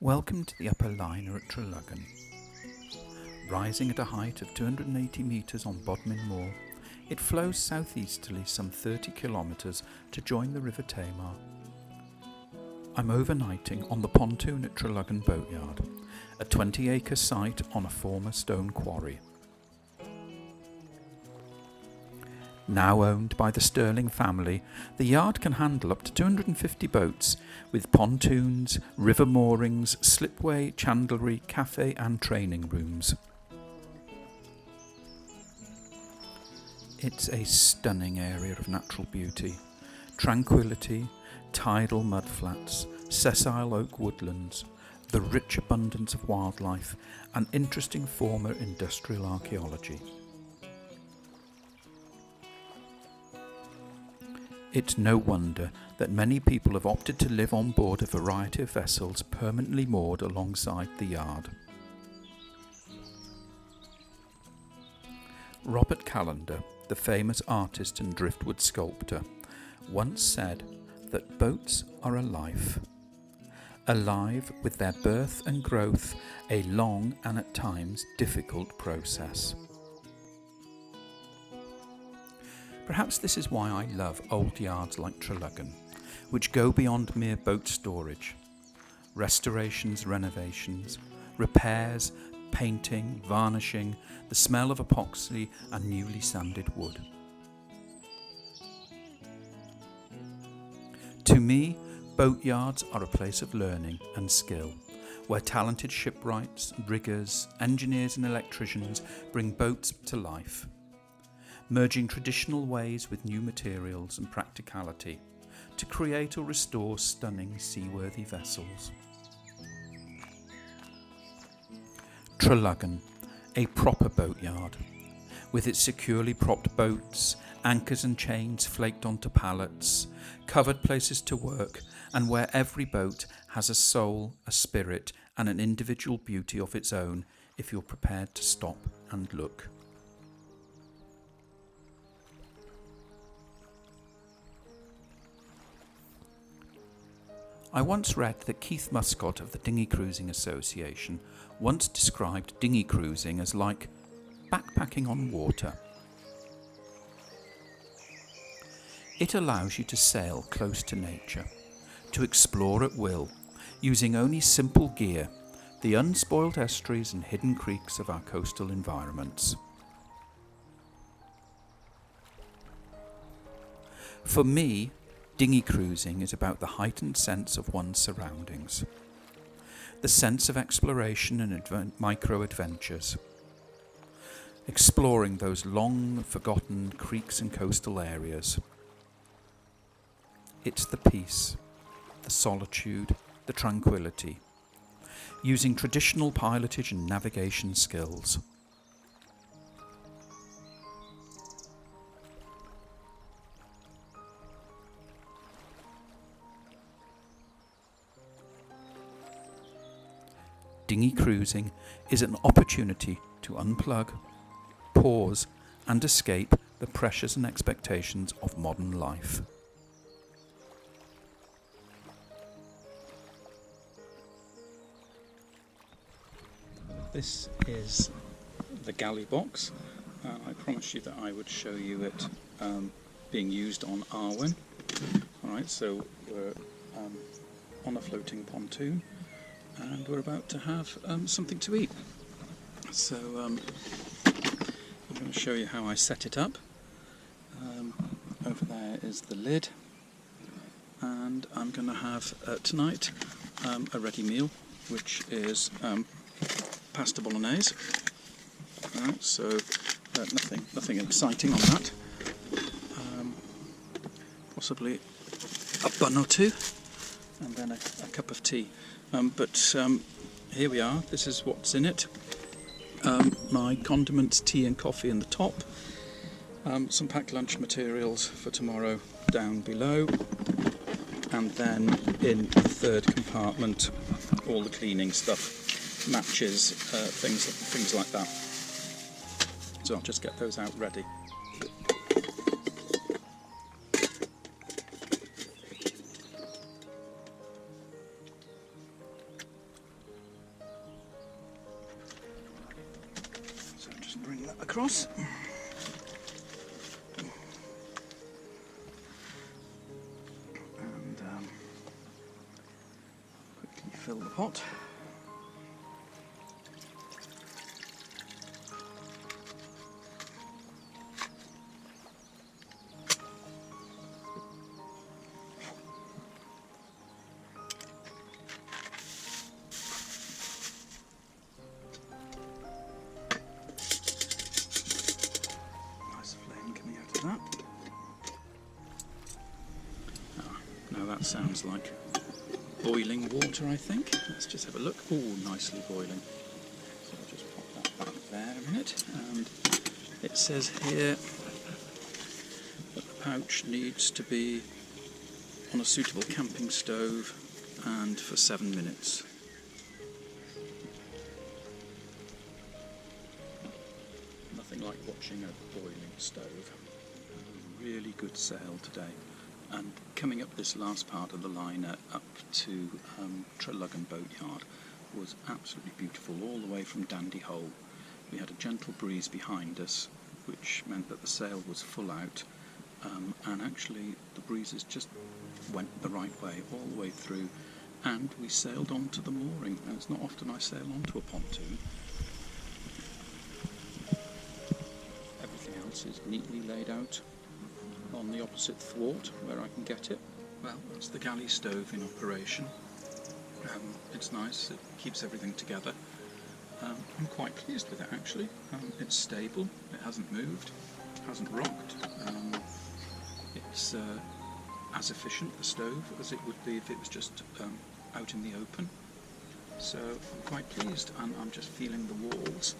Welcome to the upper liner at Treluggan. Rising at a height of 280 metres on Bodmin Moor, it flows southeasterly some 30 kilometres to join the River Tamar. I'm overnighting on the pontoon at Treluggan boatyard, a 20-acre site on a former stone quarry. Now owned by the Sterling family, the yard can handle up to 250 boats, with pontoons, river moorings, slipway, chandlery, cafe and training rooms. It's a stunning area of natural beauty, tranquility, tidal mudflats, sessile oak woodlands, the rich abundance of wildlife and interesting former industrial archaeology. It's no wonder that many people have opted to live on board a variety of vessels permanently moored alongside the yard. Robert Callender, the famous artist and driftwood sculptor, once said that boats are alive with their birth and growth, a long and at times difficult process. Perhaps this is why I love old yards like Treluggan, which go beyond mere boat storage. Restorations, renovations, repairs, painting, varnishing, the smell of epoxy and newly sanded wood. To me, boatyards are a place of learning and skill, where talented shipwrights, riggers, engineers and electricians bring boats to life, merging traditional ways with new materials and practicality to create or restore stunning seaworthy vessels. Treluggan, a proper boatyard, with its securely propped boats, anchors and chains flaked onto pallets, covered places to work, and where every boat has a soul, a spirit, and an individual beauty of its own if you're prepared to stop and look. I once read that Keith Muscott of the Dinghy Cruising Association once described dinghy cruising as like backpacking on water. It allows you to sail close to nature, to explore at will, using only simple gear, the unspoiled estuaries and hidden creeks of our coastal environments. For me, dinghy cruising is about the heightened sense of one's surroundings, the sense of exploration and micro-adventures, exploring those long forgotten creeks and coastal areas. It's the peace, the solitude, the tranquility, using traditional pilotage and navigation skills. Dinghy cruising is an opportunity to unplug, pause and escape the pressures and expectations of modern life. This is the Galley box. I promised you that I would show you it being used on Arwen. Alright, so we're on a floating pontoon and we're about to have something to eat. So I'm going to show you how I set it up. Over there is the lid, and I'm going to have tonight a ready meal, which is pasta bolognese. Right, so nothing exciting on that. Possibly a bun or two, and then a cup of tea. But here we are. This is what's in it. My condiments, tea and coffee in the top. Some packed lunch materials for tomorrow down below. And then in the third compartment, all the cleaning stuff, matches, things like that. So I'll just get those out ready. across. And quickly fill the pot. That. Now that sounds like boiling water, I think. Let's just have a look. Oh, nicely boiling. So I'll just pop that back there a minute. And it says here that the pouch needs to be on a suitable camping stove and for 7 minutes. Nothing like watching a boiling stove. Really good sail today, and coming up this last part of the liner up to Treluggan boatyard was absolutely beautiful, all the way from Dandy Hole. We had a gentle breeze behind us, which meant that the sail was full out, and actually the breezes just went the right way all the way through, and we sailed onto the mooring. And it's not often I sail onto a pontoon. Everything else is neatly laid out on the opposite thwart where I can get it. Well, that's the galley stove in operation. It's nice, it keeps everything together. I'm quite pleased with it actually. It's stable, it hasn't moved, hasn't rocked. It's as efficient, the stove, as it would be if it was just out in the open. So I'm quite pleased, and I'm just feeling the walls.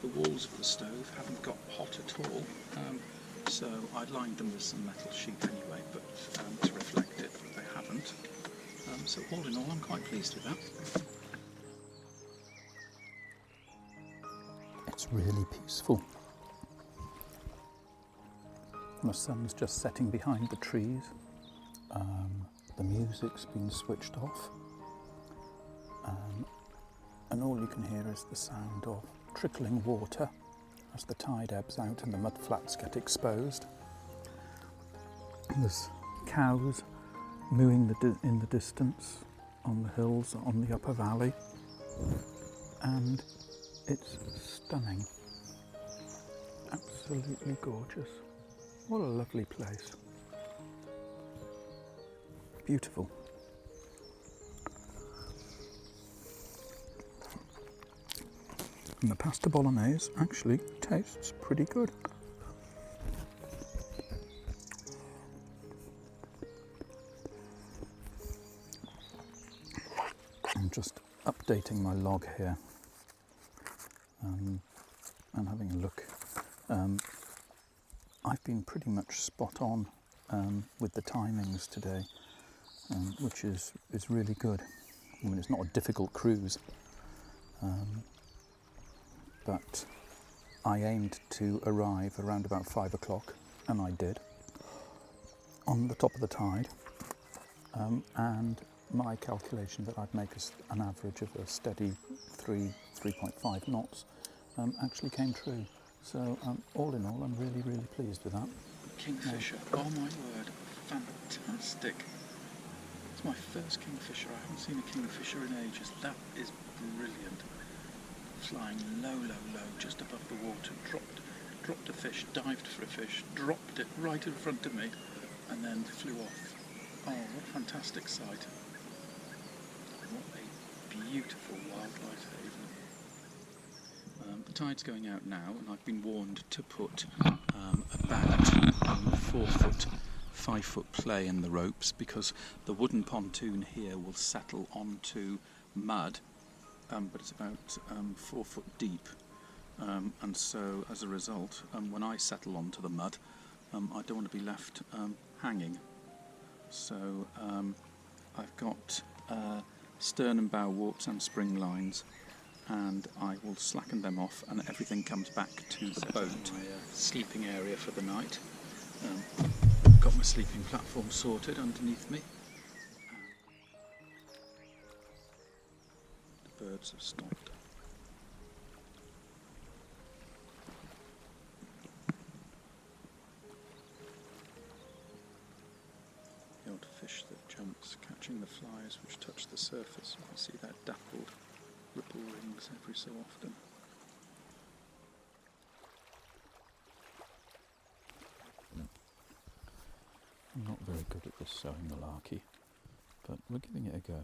The walls of the stove haven't got hot at all. So I lined them with some metal sheet anyway, but to reflect it, but they haven't. So all in all, I'm quite pleased with that. It's really peaceful. The sun's just setting behind the trees. The music's been switched off. And all you can hear is the sound of trickling water as the tide ebbs out and the mud flats get exposed. And there's cows mooing in the distance on the hills on the upper valley, and it's stunning, absolutely gorgeous. What a lovely place, beautiful. And the pasta bolognese actually tastes pretty good. I'm just updating my log here and having a look. I've been pretty much spot on with the timings today, which is really good. I mean, it's not a difficult cruise. But I aimed to arrive around about 5 o'clock, and I did, on the top of the tide, and my calculation that I'd make an average of a steady 3.5 knots actually came true. So all in all, I'm really, really pleased with that. Kingfisher, oh my word, fantastic. It's my first kingfisher. I haven't seen a kingfisher in ages. That is brilliant. Flying low, just above the water, dropped a fish, dived for a fish, dropped it right in front of me, and then flew off. Oh, what a fantastic sight. What a beautiful wildlife haven. The tide's going out now, and I've been warned to put about 4 foot, 5 foot play in the ropes, because the wooden pontoon here will settle onto mud. But it's about 4 foot deep, and so as a result, when I settle onto the mud, I don't want to be left hanging. So I've got stern and bow warps and spring lines, and I will slacken them off, and everything comes back to the boat. My sleeping area for the night. Got my sleeping platform sorted underneath me. Birds have stopped. fish that jumps, catching the flies which touch the surface. You can see that dappled ripple rings every so often. I'm not very good at this sowing malarkey, but we're giving it a go.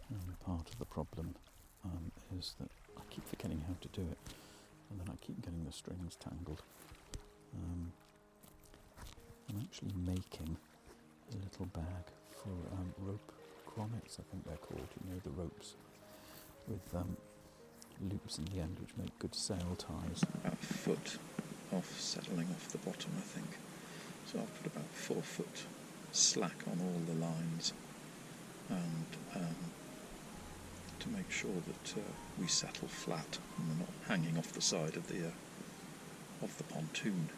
And part of the problem is that I keep forgetting how to do it, and then I keep getting the strings tangled. I'm actually making a little bag for rope grommets, I think they're called, you know, the ropes with loops in the end which make good sail ties. About a foot off, settling off the bottom, I think. So I'll put about 4 foot slack on all the lines, and to make sure that we settle flat and we're not hanging off the side of the pontoon.